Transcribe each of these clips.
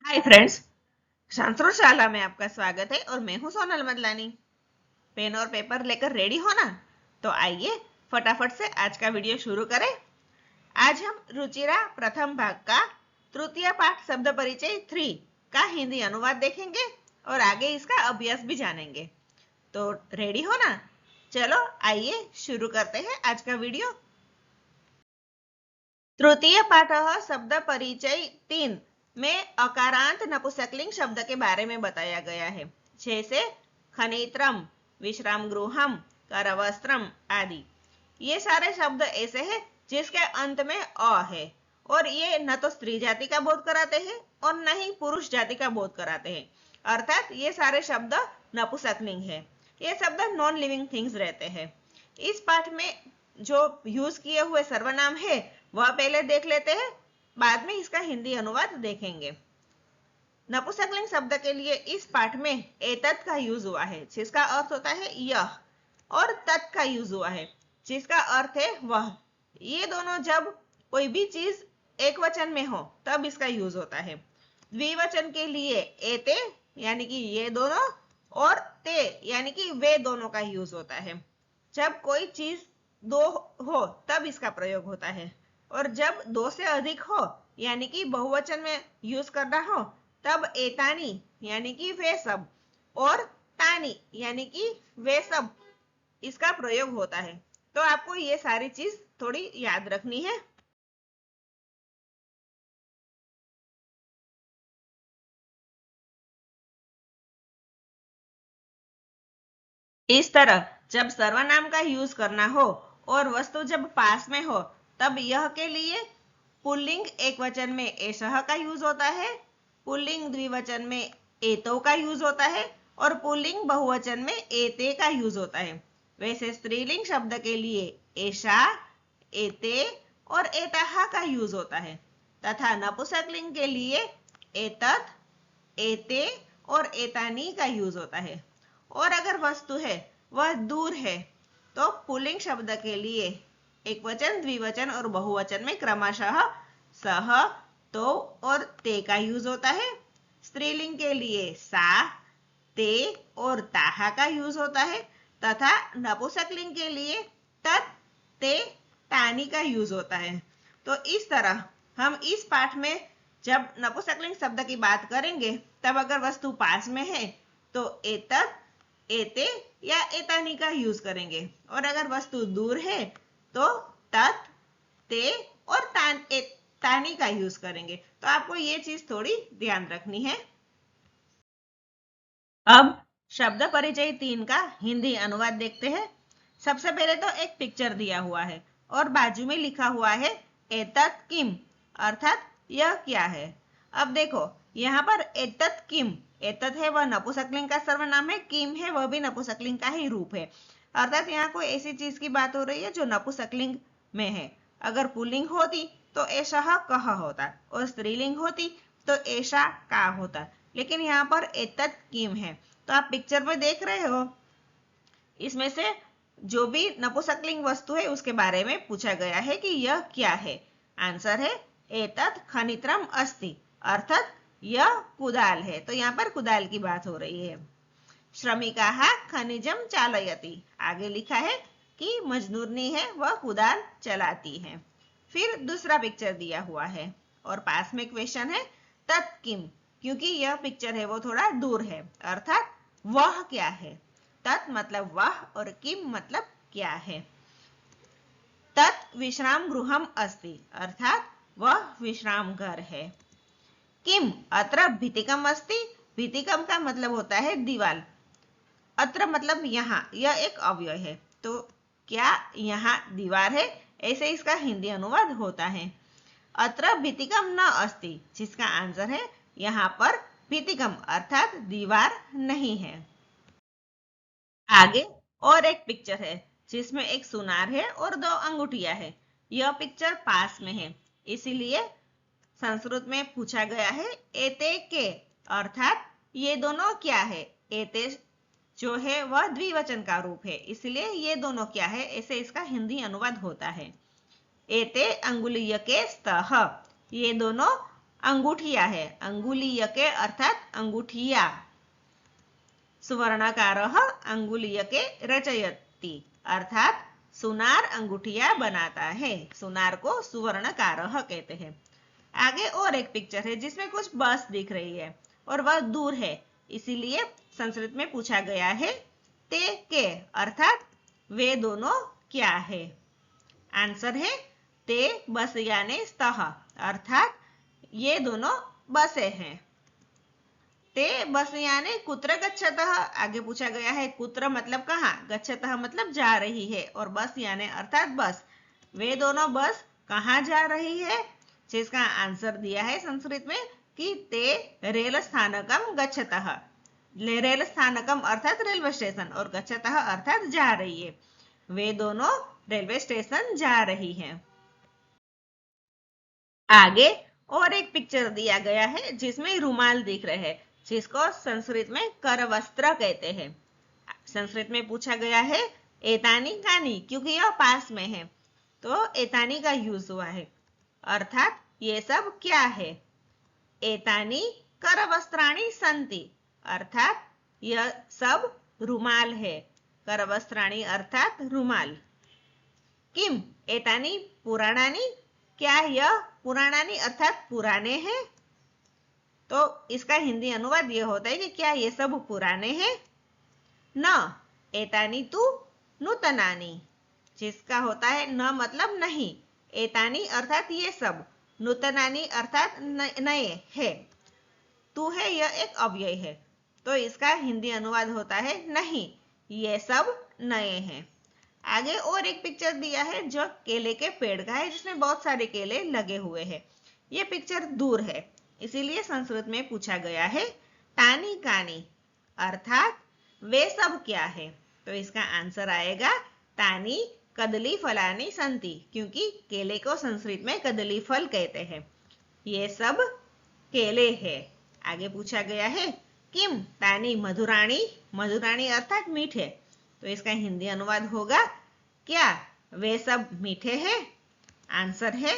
Hi friends, शास्त्रोशाला में आपका स्वागत है और मैं हूं सोनल मदलानी। पेन और पेपर लेकर रेडी हो ना? तो आइए फटाफट से आज का वीडियो शुरू करें। आज हम रुचिरा प्रथम भाग का तृतीय पाठ शब्द परिचय 3 का हिंदी अनुवाद देखेंगे और आगे इसका अभ्यास भी जानेंगे। तो रेडी हो ना? चलो आइए शुरू करते हैं आज का वीडियो। तृतीय पाठ शब्द परिचय 3 में अकारांत नपुंसकलिंग शब्द के बारे में बताया गया है, जैसे खनित्रम, विश्राम गृहम, करवस्त्रम आदि। ये सारे शब्द ऐसे हैं जिसके अंत में अ है और ये न तो स्त्री जाति का बोध कराते हैं और न ही पुरुष जाति का बोध कराते हैं। अर्थात ये सारे शब्द नपुंसकलिंग है। ये शब्द नॉन लिविंग थिंग्स रहते हैं। इस पाठ में जो यूज किए हुए सर्वनाम है वह पहले देख लेते हैं, बाद में इसका हिंदी अनुवाद देखेंगे। नपुंसकलिंग शब्द के लिए इस पाठ में एतत् का यूज हुआ है, जिसका अर्थ होता है यह, और तत् का यूज हुआ है, जिसका अर्थ है वह। ये दोनों जब कोई भी चीज एक वचन में हो तब इसका यूज होता है। द्विवचन के लिए एते यानी कि ये दोनों और ते यानी कि वे दोनों का यूज होता है। जब कोई चीज दो हो तब इसका प्रयोग होता है, और जब दो से अधिक हो यानी कि बहुवचन में यूज करना हो तब एतानी यानी कि वे सब और तानी यानी कि वे सब इसका प्रयोग होता है। तो आपको ये सारी चीज थोड़ी याद रखनी है। इस तरह जब सर्वनाम का यूज करना हो और वस्तु जब पास में हो तब यह के लिए पुल्लिंग एक वचन में एषः का यूज होता है, पुल्लिंग द्विवचन में एतो का यूज होता है और पुल्लिंग बहुवचन में एते का यूज होता है। वैसे स्त्रीलिंग शब्द के लिए एषा, एते और एतः का यूज होता है, तथा नपुंसकलिंग के लिए एतत्, एते और एतानी का यूज होता है। और अगर वस्तु है वह दूर है तो पुल्लिंग शब्द के लिए एक वचन, द्विवचन और बहुवचन में क्रमशः सह, तो और ते का यूज होता है। स्त्रीलिंग के लिए सा, ते और ताहा का यूज होता है, तथा नपुंसकलिंग के लिए तत्, ते, तानी का यूज होता है। तो इस तरह हम इस पाठ में जब नपुंसकलिंग शब्द की बात करेंगे तब अगर वस्तु पास में है तो एतत्, एते या एतानी का यूज करेंगे, और अगर वस्तु दूर है तो तत्, ते और तानी का यूज करेंगे। तो आपको ये चीज थोड़ी ध्यान रखनी है। अब शब्द परिचय 3 का हिंदी अनुवाद देखते हैं। सबसे पहले तो एक पिक्चर दिया हुआ है और बाजू में लिखा हुआ है एतत् किम, अर्थात यह क्या है। अब देखो यहाँ पर एतत् किम, एतत् है वह नपुंसकलिंग का सर्वनाम है, किम है वह भी नपुंसकलिंग का ही रूप है। अर्थात यहाँ कोई ऐसी चीज की बात हो रही है जो नपुंसकलिंग में है। अगर पुल्लिंग होती तो एषः कः होता और स्त्रीलिंग होती तो एषा का होता, लेकिन यहाँ पर एतत् किम है। तो आप पिक्चर में देख रहे हो, इसमें से जो भी नपुंसकलिंग वस्तु है उसके बारे में पूछा गया है कि यह क्या है। आंसर है एतत् खनित्रम अस्ति, अर्थात यह कुदाल है। तो यहाँ पर कुदाल की बात हो रही है। श्रमिकाः खनिजम चालयति, आगे लिखा है कि मजदूरनी है वह कुदाल चलाती है। फिर दूसरा पिक्चर दिया हुआ है और पास में क्वेश्चन है तत् किम, क्योंकि यह पिक्चर है वो थोड़ा दूर है, अर्थात वह क्या है। तत् मतलब वह और किम मतलब क्या है। तत् विश्राम गृहम अस्ति, अर्थात वह विश्राम घर है। किम अत्र भितिकम अस्ति, भितिकम का मतलब होता है दीवाल, अत्र मतलब यहाँ, यह एक अव्यय है। तो क्या यहाँ दीवार है, ऐसे इसका हिंदी अनुवाद होता है। अत्र भितिकम न अस्ति, जिसका आंसर है यहाँ पर भितिकम अर्थात दीवार नहीं है। आगे और एक पिक्चर है जिसमें एक सुनार है और दो अंगूठियां है। यह पिक्चर पास में है, इसीलिए संस्कृत में पूछा गया है एते के, अर्थात ये दोनों क्या है। एते जो है वह द्विवचन का रूप है, इसलिए ये दोनों क्या है ऐसे इसका हिंदी अनुवाद होता है। एते अंगुलीयके स्तः, ये दोनों अंगूठिया है, अंगुलीयके अर्थात अंगूठिया। सुवर्णकारः अंगुलीयके रचयति अर्थात सुनार अंगूठिया बनाता है। सुनार को सुवर्णकारः कहते हैं। आगे और एक पिक्चर है जिसमें कुछ बस दिख रही है और वह दूर है, इसीलिए संस्कृत में पूछा गया है ते के अर्थात वे दोनों क्या है। आंसर है ते बसयाने स्तः अर्थात ये दोनों बसे हैं। ते बसयाने कुत्र गच्छतः आगे पूछा गया है कुत्र मतलब कहाँ, गच्छतः मतलब जा रही है और बस याने अर्थात बस। वे दोनों बस कहाँ जा रही है, जिसका आंसर दिया है संस्कृत में कि ते रेल स्थानकम गच्छतः। रेल स्थानकम अर्थात रेलवे स्टेशन और गच्छतः अर्थात जा रही है। वे दोनों रेलवे स्टेशन जा रही है। आगे और एक पिक्चर दिया गया है जिसमें रुमाल दिख रहे हैं, जिसको संस्कृत में करवस्त्र कहते हैं। संस्कृत में पूछा गया है एतानी कानी, क्योंकि यह पास में है तो एतानी का यूज हुआ है अर्थात ये सब क्या है। एतानी करवस्त्राणि सन्ति अर्थात यह सब रुमाल है। करवस्त्राणि अर्थात रुमाल। किम एतानी पुराणानि, क्या यह पुराणानि अर्थात पुराने हैं। तो इसका हिंदी अनुवाद यह होता है कि क्या ये सब पुराने हैं। न एतानी तु नूतनानि, जिसका होता है न मतलब नहीं, एतानी अर्थात ये सब, नूतनानि अर्थात नए है। तू है यह एक अव्यय है तो इसका हिंदी अनुवाद होता है नहीं, ये सब नए हैं। आगे और एक पिक्चर दिया है जो केले के पेड़ का है जिसमें बहुत सारे केले लगे हुए हैं। ये पिक्चर दूर है, इसीलिए संस्कृत में पूछा गया है तानी कानी अर्थात वे सब क्या है। तो इसका आंसर आएगा तानी कदली फलानी संति, क्योंकि केले को संस्कृत में कदली फल कहते हैं। ये सब केले है। आगे पूछा गया है किम तानी मधुराणी, मधुराणी अर्थात मीठे, तो इसका हिंदी अनुवाद होगा क्या वे सब मीठे हैं। आंसर है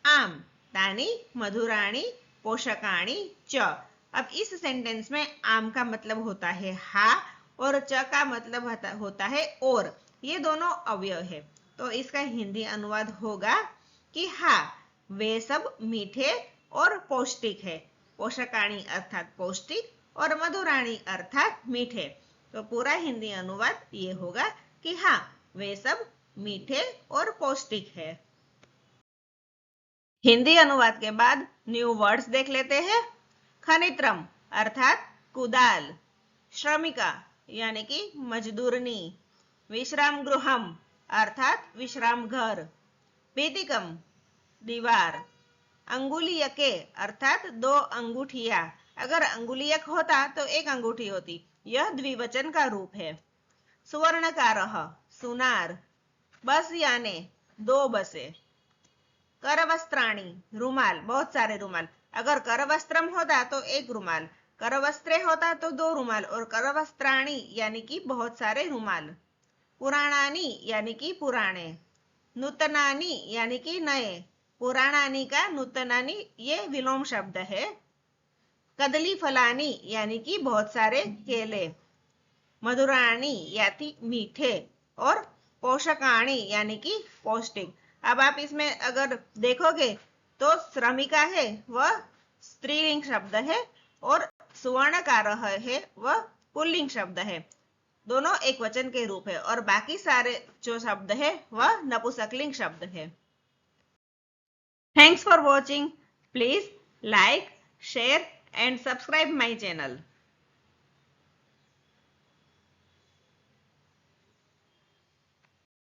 आम तानी मधुराणी पोषकाणी च। अब इस सेंटेंस में आम का मतलब होता है हा और च का मतलब होता है और, ये दोनों अवयव है तो इसका हिंदी अनुवाद होगा कि हा वे सब मीठे और पौष्टिक है। पोषकाणी अर्थात पौष्टिक और मधुराणी अर्थात मीठे, तो पूरा हिंदी अनुवाद ये होगा कि हाँ वे सब मीठे और पौष्टिक है। हिंदी अनुवाद के बाद न्यू वर्ड्स देख लेते हैं। खनित्रम अर्थात कुदाल, श्रमिका यानी कि मजदूरनी, विश्राम गृहम अर्थात विश्राम घर, पीतिकम दीवार, अंगुलीयके अर्थात दो अंगूठिया, अगर अंगुलीयक होता तो एक अंगूठी होती, यह द्विवचन का रूप है। सुवर्णकारः सुनार, बस याने दो बसे, करवस्त्राणी रुमाल बहुत सारे रुमाल, अगर करवस्त्रम होता तो एक रुमाल, करवस्त्रे होता तो दो रुमाल और करवस्त्राणी यानी कि बहुत सारे रुमाल, पुराणानी यानी कि पुराने, नूतनानी यानी कि नए, पुराणानी का नूतनानी ये विलोम शब्द है, कदली फलानी यानी कि बहुत सारे केले, मधुराणी यानी मीठे और पोषकाणी यानी कि पौष्टिक। अब आप इसमें अगर देखोगे तो श्रमिका है वह स्त्रीलिंग शब्द है और सुवर्णकारः है वह पुल्लिंग शब्द है, दोनों एक वचन के रूप है और बाकी सारे जो शब्द है वह नपुंसकलिंग शब्द है। Thanks for watching. Please like, share and subscribe my channel.